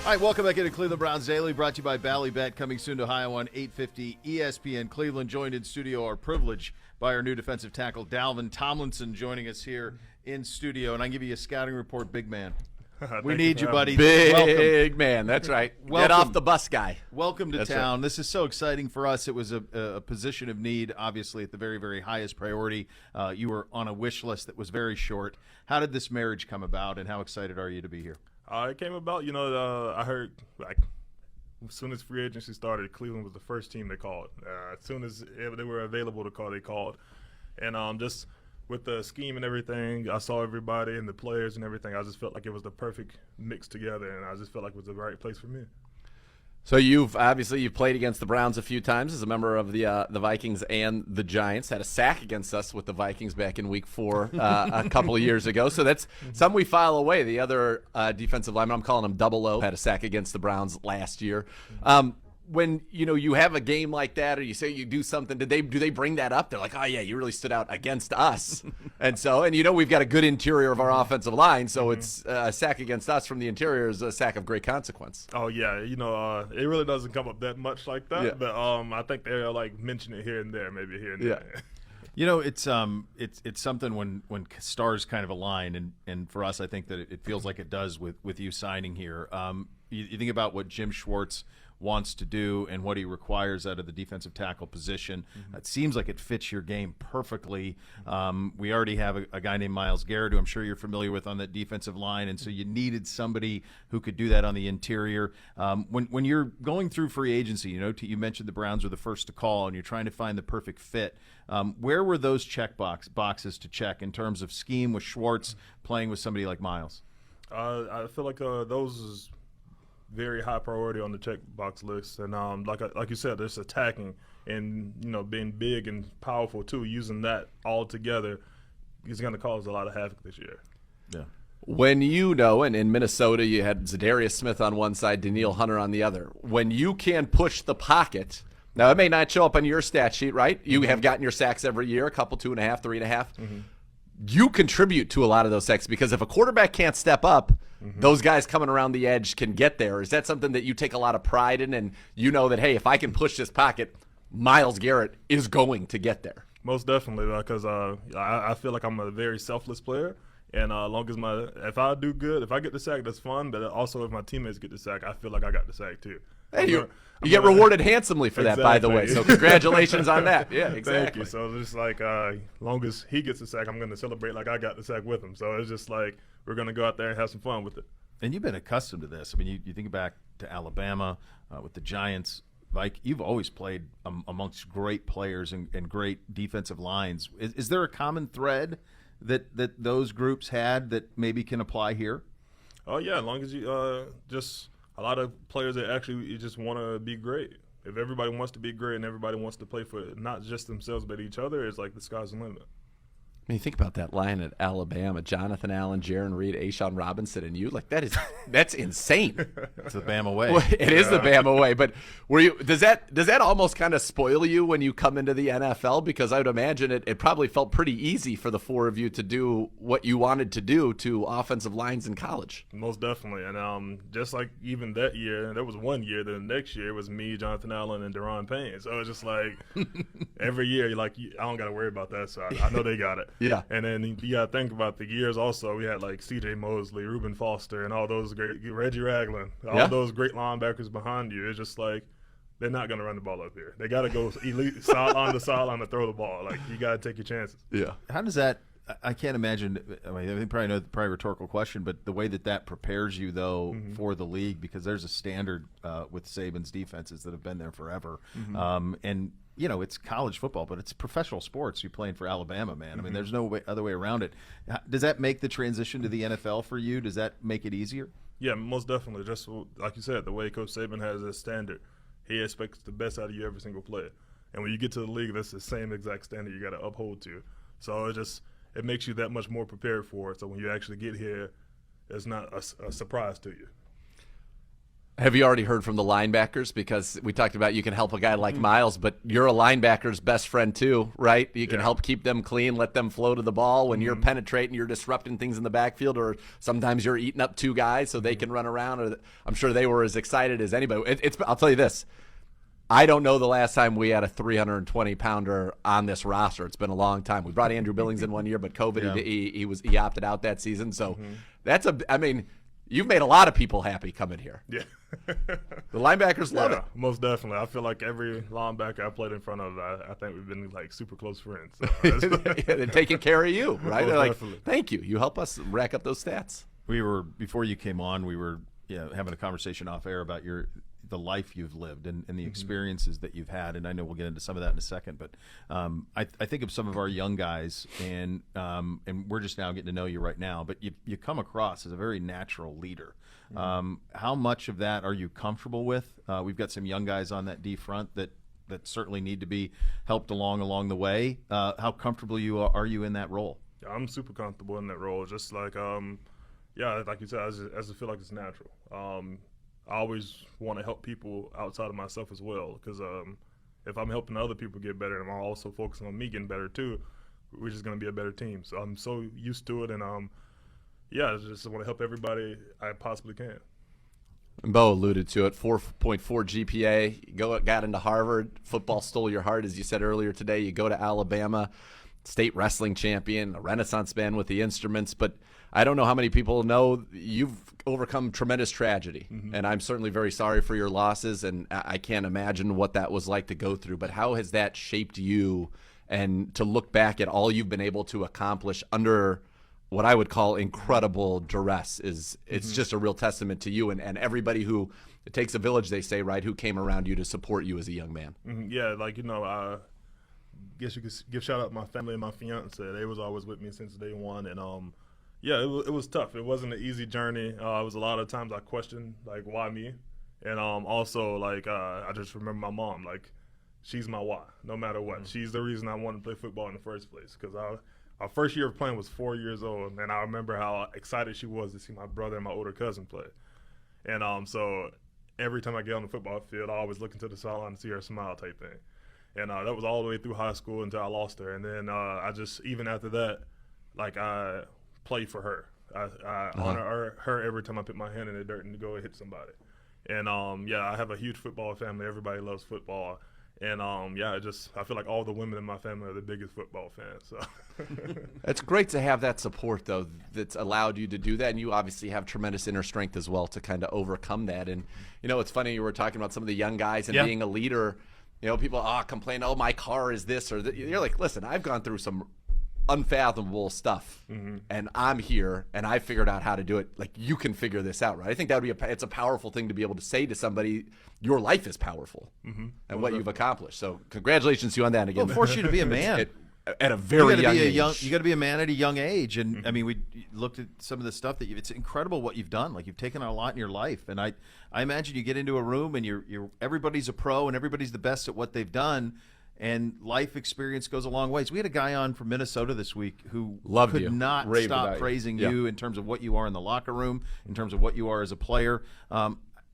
All right, welcome back into Cleveland Browns Daily, brought to you by Ballybet, coming soon to Ohio on 850 ESPN Cleveland. Joined in studio, our privilege, by our new defensive tackle, Dalvin Tomlinson, joining us here in studio. And I give you a scouting report, big man. We need you, buddy. Big man, that's right. Get off the bus, guy. Welcome to town. Right. This is so exciting for us. It was a position of need, obviously, at the very, very highest priority. You were on a wish list that was very short. How did this marriage come about, and how excited are you to be here? It came about, I heard, as soon as free agency started, Cleveland was the first team they called. As soon as they were available to call, they called. And just with the scheme and everything, I saw everybody and the players and everything. I just felt like it was the perfect mix together, and I just felt like it was the right place for me. So you've played against the Browns a few times as a member of the Vikings and the Giants. Had a sack against us with the Vikings back in Week 4 a couple of years ago. So that's something we file away. The other defensive lineman, I'm calling him Double O, had a sack against the Browns last year. When you have a game like that, or you say you do something, do they bring that up? They're like, oh yeah, you really stood out against us, and we've got a good interior of our offensive line, so it's a sack against us from the interior is a sack of great consequence. Oh yeah, it really doesn't come up that much like that, yeah. But I think they'll mention it here and there, maybe here and there. It's something when stars kind of align, and for us, I think that it feels like it does with you signing here. You think about what Jim Schwartz wants to do and what he requires out of the defensive tackle position. It seems like it fits your game perfectly. We already have a guy named Myles Garrett, who I'm sure you're familiar with, on that defensive line, and so you needed somebody who could do that on the interior. When you're going through free agency, you mentioned the Browns were the first to call, and you're trying to find the perfect fit. Where were those boxes to check in terms of scheme with Schwartz playing with somebody like Myles? I feel like those is very high priority on the checkbox list, and like you said, there's attacking and being big and powerful too. Using that all together is going to cause a lot of havoc this year. Yeah. When and in Minnesota you had Zadarius Smith on one side, Danielle Hunter on the other. When you can push the pocket, now it may not show up on your stat sheet, right? You have gotten your sacks every year, a couple, 2.5, 3.5. You contribute to a lot of those sacks because if a quarterback can't step up, those guys coming around the edge can get there. Is that something that you take a lot of pride in, and that, hey, if I can push this pocket, Myles Garrett is going to get there? Most definitely, because I feel like I'm a very selfless player, and long as if I do good, if I get the sack, that's fun, but also if my teammates get the sack, I feel like I got the sack too. Hey, you get rewarded handsomely for that, by the way. So congratulations on that. Yeah, exactly. Thank you. So it's just long as he gets the sack, I'm going to celebrate like I got the sack with him. So it's just like we're going to go out there and have some fun with it. And you've been accustomed to this. I mean, you think back to Alabama with the Giants. You've always played amongst great players and great defensive lines. Is there a common thread that those groups had that maybe can apply here? Oh, yeah, as long as you just – a lot of players that actually just want to be great. If everybody wants to be great and everybody wants to play for not just themselves but each other, it's like the sky's the limit. I mean, think about that line at Alabama: Jonathan Allen, Jaron Reed, A'Shawn Robinson, and you. That's insane. It's the Bama way. Well, it is the Bama way. But does that almost kind of spoil you when you come into the NFL? Because I would imagine it probably felt pretty easy for the four of you to do what you wanted to do to offensive lines in college. Most definitely. And just like even that year, there was one year. The next year was me, Jonathan Allen, and Daron Payne. So it's just like every year, I don't got to worry about that. So I know they got it. Yeah. And then you got to think about the years also. We had C.J. Mosley, Reuben Foster, and all those great – Reggie Ragland, all those great linebackers behind you. It's just they're not going to run the ball up here. They got to go elite sideline to sideline to throw the ball. You got to take your chances. Yeah. How does that – I can't imagine – I think probably know the rhetorical question, but the way that prepares you, though, for the league, because there's a standard with Saban's defenses that have been there forever. And – it's college football, but it's professional sports. You're playing for Alabama, man. I mean, there's no other way around it. Does that make the transition to the NFL for you? Does that make it easier? Yeah, most definitely. Just like you said, the way Coach Saban has his standard, he expects the best out of you every single play. And when you get to the league, that's the same exact standard you got to uphold to. So it makes you that much more prepared for it. So when you actually get here, it's not a surprise to you. Have you already heard from the linebackers? Because we talked about you can help a guy like Miles, but you're a linebacker's best friend too, right? You can help keep them clean, let them flow to the ball. When you're penetrating, you're disrupting things in the backfield, or sometimes you're eating up two guys so they can run around. Or I'm sure they were as excited as anybody. I'll tell you this. I don't know the last time we had a 320-pounder on this roster. It's been a long time. We brought Andrew Billings in one year, but COVID, he opted out that season. So you've made a lot of people happy coming here. Yeah. The linebackers love it. Most definitely. I feel like every linebacker I played in front of, I think we've been like super close friends. So. They're taking care of you, right? Most They're like, definitely. thank you. You help us rack up those stats. Before you came on, we were having a conversation off air about the life you've lived and the experiences that you've had, and I know we'll get into some of that in a second. But I think of some of our young guys, and we're just now getting to know you right now. But you come across as a very natural leader. How much of that are you comfortable with? We've got some young guys on that D front that certainly need to be helped along the way. How comfortable are you in that role? Yeah, I'm super comfortable in that role. Just like like you said, I just feel like it's natural. I always want to help people outside of myself as well, because if I'm helping other people get better, and I'm also focusing on me getting better too, we're just going to be a better team. So I'm so used to it, and I just want to help everybody I possibly can. And Beau alluded to it, 4.4 GPA, got into Harvard, football stole your heart, as you said earlier today. You go to Alabama, state wrestling champion, a Renaissance man with the instruments, but I don't know how many people know you've overcome tremendous tragedy, and I'm certainly very sorry for your losses, and I can't imagine what that was like to go through. But how has that shaped you, and to look back at all you've been able to accomplish under what I would call incredible duress it's just a real testament to you and everybody who, it takes a village, they say, right, who came around you to support you as a young man. Yeah, I guess you could give shout out to my family and my fiance. They was always with me since day one, and it was tough. It wasn't an easy journey. It was a lot of times I questioned, like, why me? And also, like, I just remember my mom, like, she's my why, no matter what. She's the reason I wanted to play football in the first place, because our first year of playing was 4 years old, and I remember how excited she was to see my brother and my older cousin play. And so every time I get on the football field, I always look into the sideline to see her smile type thing. And that was all the way through high school until I lost her. And then I just, even after that, like, I play for her. I honor her every time I put my hand in the dirt and go and hit somebody. And I have a huge football family. Everybody loves football. And I feel like all the women in my family are the biggest football fans. So it's great to have that support, though, that's allowed you to do that. And you obviously have tremendous inner strength as well to kind of overcome that. And it's funny, you were talking about some of the young guys and being a leader. People complain, oh, my car is this or that. You're like, listen, I've gone through some unfathomable stuff, and I'm here, and I figured out how to do it. Like, you can figure this out, right? I think that would be it's a powerful thing to be able to say to somebody, your life is powerful, and what you've accomplished. So congratulations to you on that. Again, Well, it forced you to be a man. At a very young age. You got to be a man at a young age, and I mean, we looked at some of the stuff that it's incredible what you've done. Like, you've taken on a lot in your life, and I imagine you get into a room and you're everybody's a pro and everybody's the best at what they've done. And life experience goes a long ways. We had a guy on from Minnesota this week who could not stop praising you in terms of what you are in the locker room, in terms of what you are as a player.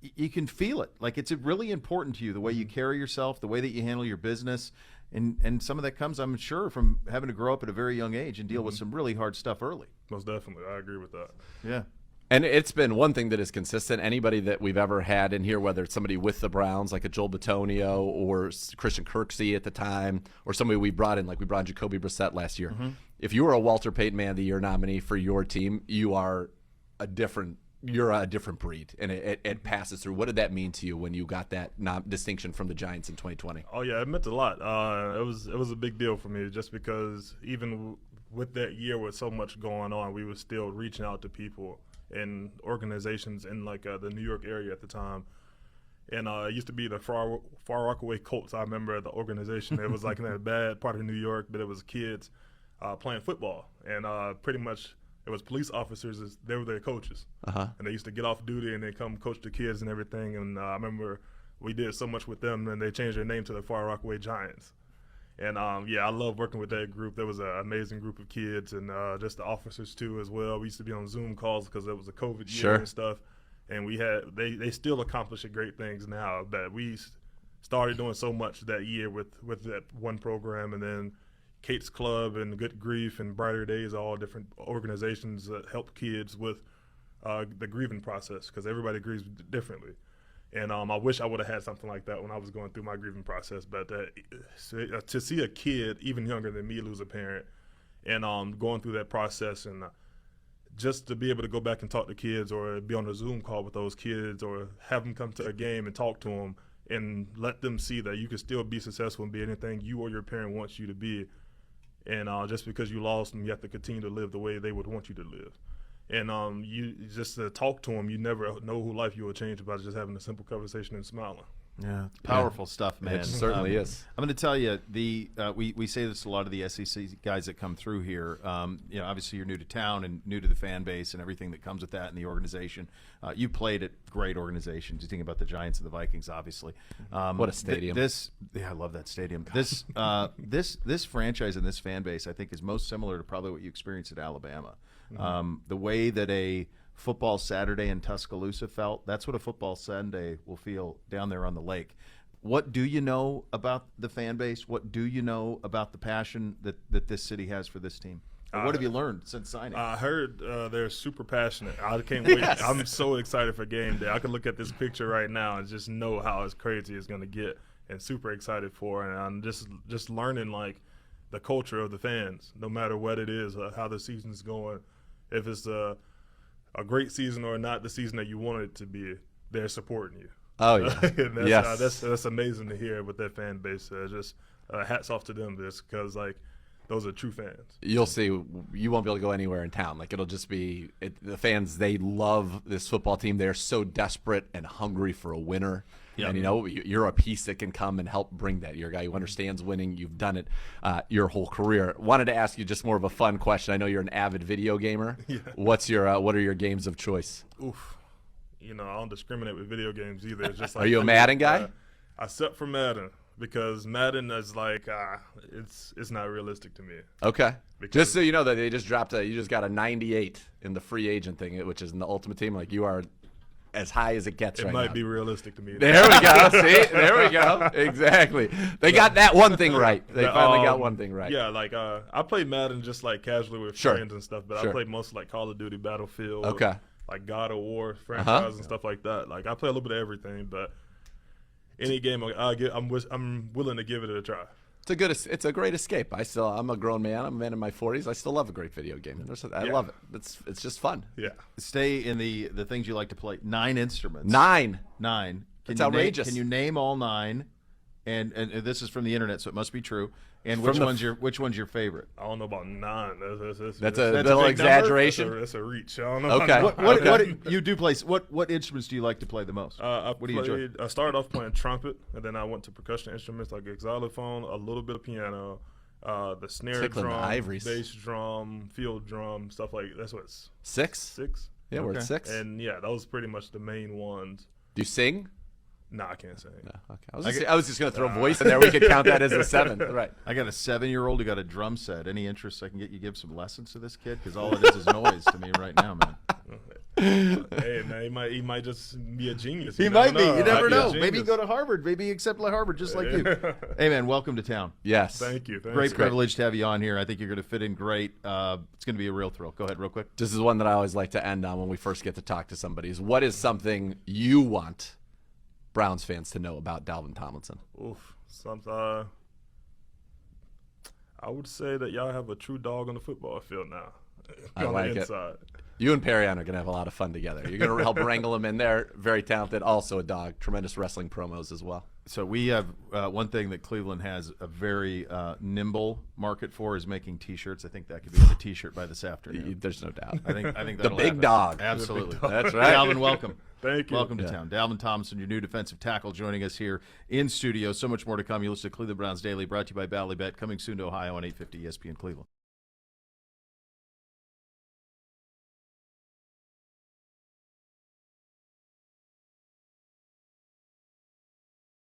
You can feel it. Like, it's really important to you, the way you carry yourself, the way that you handle your business. And some of that comes, I'm sure, from having to grow up at a very young age and deal with some really hard stuff early. Most definitely. I agree with that. Yeah. And it's been one thing that is consistent. Anybody that we've ever had in here, whether it's somebody with the Browns, like a Joel Bitonio or Christian Kirksey at the time, or somebody we brought in, like we brought Jacoby Brissett last year. If you were a Walter Payton Man of the Year nominee for your team, you're a different breed, and it passes through. What did that mean to you when you got that distinction from the Giants in 2020? Oh, yeah, it meant a lot. It was a big deal for me, just because even with that year with so much going on, we were still reaching out to people and organizations in like the New York area at the time. And it used to be the Far Rockaway Colts. I remember the organization. It was like in a bad part of New York, but it was kids playing football. And pretty much it was police officers. They were their coaches. And they used to get off duty and they come coach the kids and everything. And I remember we did so much with them, and they changed their name to the Far Rockaway Giants. And, I love working with that group. There was an amazing group of kids, and just the officers, too, as well. We used to be on Zoom calls because it was a COVID year and stuff. and they still accomplishing great things now that we started doing so much that year with that one program, and then Kate's Club and Good Grief and Brighter Days, all different organizations that help kids with the grieving process, because everybody grieves differently. And I wish I would have had something like that when I was going through my grieving process. But to see a kid even younger than me lose a parent, and going through that process, and just to be able to go back and talk to kids, or be on a Zoom call with those kids, or have them come to a game and talk to them, and let them see that you can still be successful and be anything you or your parent wants you to be. And just because you lost them, you have to continue to live the way they would want you to live. And you just to talk to them, you never know who life you will change by just having a simple conversation and smiling. Yeah, it's powerful stuff, man. It certainly is. I'm going to tell you, we say this to a lot of the SEC guys that come through here. Obviously you're new to town and new to the fan base and everything that comes with that and the organization. You played at great organizations. You think about the Giants and the Vikings, obviously. What a stadium! I love that stadium. This franchise and this fan base, I think, is most similar to probably what you experienced at Alabama. The way that a football Saturday in Tuscaloosa felt, that's what a football Sunday will feel down there on the lake. What do you know about the fan base? What do you know about the passion that this city has for this team? Or what have you learned since signing? I heard they're super passionate. I can't wait. Yes. I'm so excited for game day. I can look at this picture right now and just know how as crazy it's going to get, and super excited for it. And I'm just learning, like, the culture of the fans, no matter what it is, how the season's going. If it's a great season or not the season that you want it to be, they're supporting you. Oh, yeah. And Yes. That's amazing to hear with that fan base. Just hats off to them, just because, like, those are true fans. You'll see. You won't be able to go anywhere in town. Like, it'll just be the fans. They love this football team. They're so desperate and hungry for a winner. Yep. And, you're a piece that can come and help bring that. You're a guy who understands winning. You've done it your whole career. Wanted to ask you just more of a fun question. I know you're an avid video gamer. Yeah. What are your games of choice? Oof. I don't discriminate with video games either. It's just like, Are you a Madden guy? Except for Madden, because Madden is like it's not realistic to me. Okay. Because just so you know that they just dropped you just got a 98 in the free agent thing, which is in the Ultimate Team. Like, you are as high as it gets it right might now. be realistic to me. There we go. See? There we go. Exactly. They got that one thing right. They finally got one thing right. Yeah, like I play Madden just like casually with friends and stuff, but I play most like Call of Duty, Battlefield, okay, like God of War franchise and stuff like that. Like, I play a little bit of everything, but any game I'm willing to give it a try. It's a great escape. I'm a grown man. I'm a man in my 40s. I still love a great video game. I love it. It's just fun. Yeah. Stay in the things you like to play. 9 instruments. 9. It's outrageous. Can you name all 9? And this is from the internet, so it must be true. And which one's your favorite? I don't know about 9. That's a little exaggeration. That's a reach. I don't know. Okay. What you do play? What instruments do you like to play the most? What do you enjoy? I started off playing trumpet, and then I went to percussion instruments like xylophone, a little bit of piano, the snare drum, bass drum, field drum, stuff like that's what it's 6. 6. Yeah, we're at 6. And yeah, those pretty much the main ones. Do you sing? No, I can't sing. No, okay. I was just going to throw voice in there. We could count that as a 7th. Right. I got a 7-year-old who got a drum set. Any interest I can get you give some lessons to this kid? Because all it is noise to me right now, man. Hey, man, he might just be a genius. He might be. You never know. Maybe he go to Harvard. Maybe he accept like Harvard just like you. Hey, man, welcome to town. Yes. Thank you. Great privilege to have you on here. I think you're going to fit in great. It's going to be a real thrill. Go ahead real quick. This is one that I always like to end on when we first get to talk to somebody. Is what is something you want Browns fans to know about Dalvin Tomlinson? Oof. I would say that y'all have a true dog on the football field now. I like the inside. You and Perry are going to have a lot of fun together. You're going to help wrangle him in there. Very talented. Also a dog. Tremendous wrestling promos as well. So we have one thing that Cleveland has a very nimble market for is making T-shirts. I think that could be the T-shirt by this afternoon. There's no doubt. I think the big dog. Absolutely. Big dog. That's right. Dalvin, welcome. Thank you. Welcome to town. Dalvin Tomlinson, your new defensive tackle, joining us here in studio. So much more to come. You listen to Cleveland Browns Daily, brought to you by Bally Bet, coming soon to Ohio on 850 ESPN Cleveland.